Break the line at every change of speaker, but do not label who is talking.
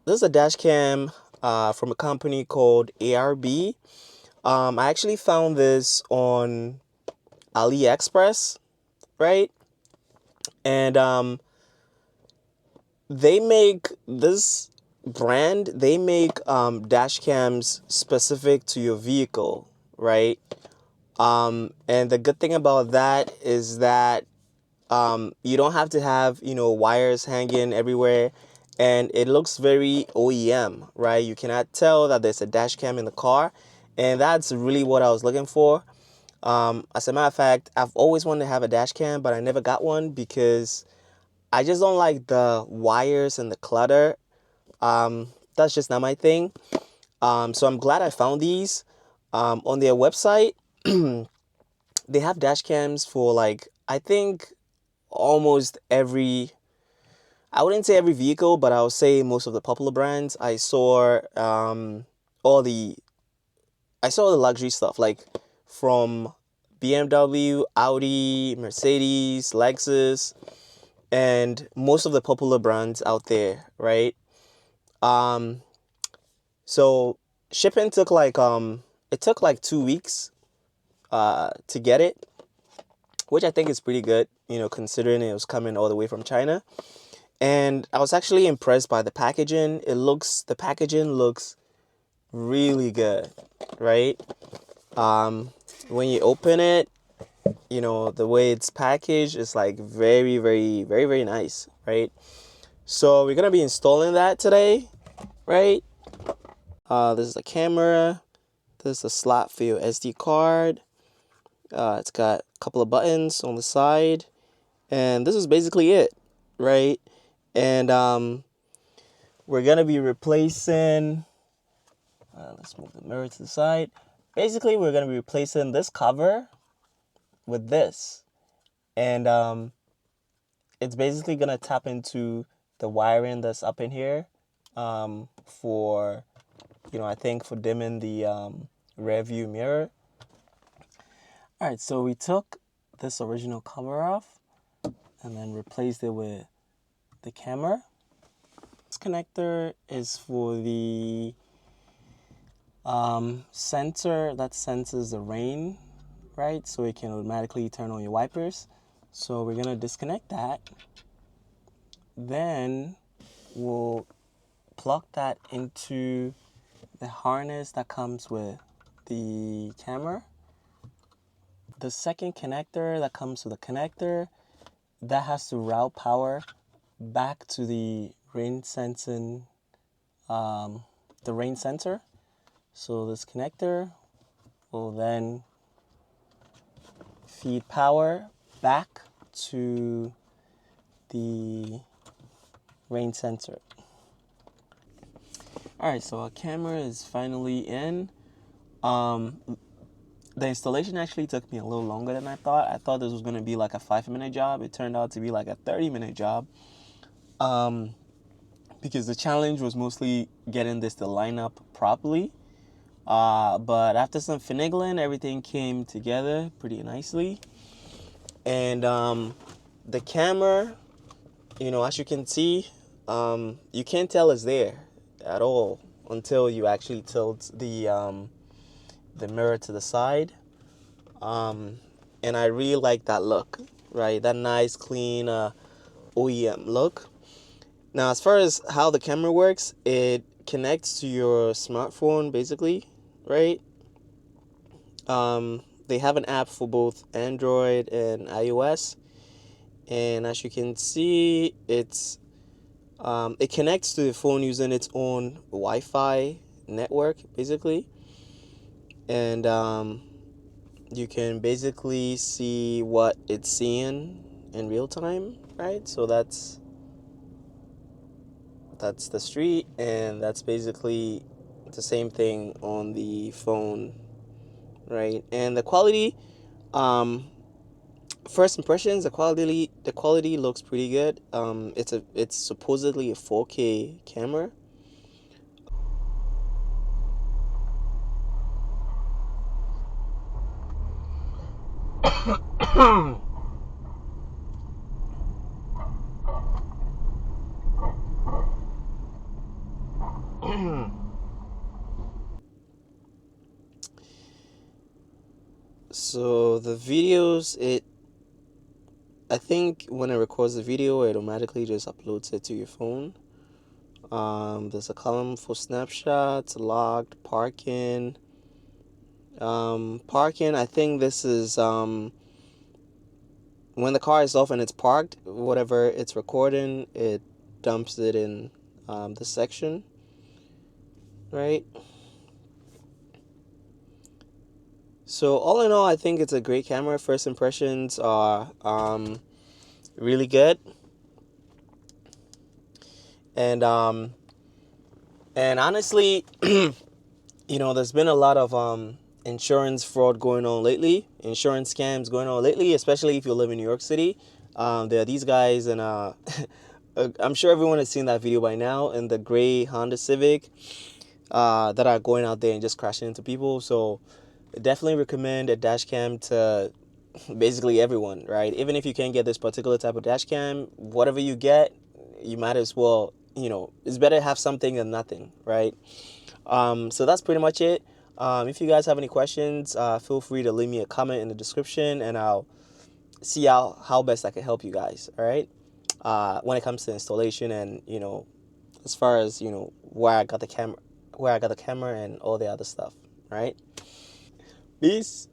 this is a dash cam from a company called ARB. I actually found this on AliExpress, right? And they make this brand, they make dash cams specific to your vehicle, right? And the good thing about that is that you don't have to have, wires hanging everywhere, and it looks very OEM, right? You cannot tell that there's a dash cam in the car, and that's really what I was looking for. As a matter of fact, I've always wanted to have a dash cam, but I never got one because I just don't like the wires and the clutter. That's just not my thing. So I'm glad I found these. On their website, they have dash cams for, like, I think almost every, I wouldn't say every vehicle, but I would say most of the popular brands. All the I saw the luxury stuff, like from BMW, Audi, Mercedes, Lexus, and most of the popular brands out there, right? Um, so shipping took like it took like 2 weeks to get it, which I think is pretty good, considering it was coming all the way from China. And I was actually impressed by the packaging. The packaging looks really good, right? When you open it, the way it's packaged is like very, very, very, very nice, right? So we're gonna be installing that today, right? This is the camera. This is a slot for your SD card. It's got a couple of buttons on the side, and this is basically it, right? And we're gonna be replacing. Let's move the mirror to the side. Basically, we're gonna be replacing this cover with this, and it's basically gonna tap into the wiring that's up in here, for, I think for dimming the rear view mirror. All right, so we took this original cover off and then replaced it with the camera. This connector is for the sensor that senses the rain, right? So it can automatically turn on your wipers. So we're gonna disconnect that. Then we'll plug that into the harness that comes with the camera. The second connector that comes with the connector, that has to route power back to the rain sensing, the rain sensor. So this connector will then feed power back to the rain sensor. All right, so our camera is finally in. The installation actually took me a little longer than I thought. I thought this was going to be like a 5-minute job. It turned out to be like a 30-minute job. Because the challenge was mostly getting this to line up properly. But after some finagling, everything came together pretty nicely. And the camera, as you can see, you can't tell it's there at all until you actually tilt the mirror to the side. And I really like that look, right? That nice, clean OEM look. Now, as far as how the camera works, it connects to your smartphone, basically, right? They have an app for both Android and iOS. And as you can see, it connects to the phone using its own Wi-Fi network, basically. And you can basically see what it's seeing in real time, right? So that's the street, and that's basically the same thing on the phone, right? And the quality, first impressions, the quality looks pretty good. It's supposedly a 4K camera. So the videos, I think when it records the video, it automatically just uploads it to your phone. There's a column for snapshots, logged, parking. Parking, I think this is when the car is off and it's parked, whatever it's recording, it dumps it in the section, right? So all in all, I think it's a great camera. First impressions are really good, and honestly, there's been a lot of insurance fraud going on lately, insurance scams going on lately, especially if you live in New York City. There are these guys, and I'm sure everyone has seen that video by now, in the gray Honda Civic that are going out there and just crashing into people. So definitely recommend a dash cam to basically everyone, right? Even if you can't get this particular type of dash cam, whatever you get, you might as well, it's better to have something than nothing, right? So that's pretty much it. If you guys have any questions, feel free to leave me a comment in the description, and I'll see how best I can help you guys, all right? When it comes to installation, and as far as where I got the camera and all the other stuff, right? Peace.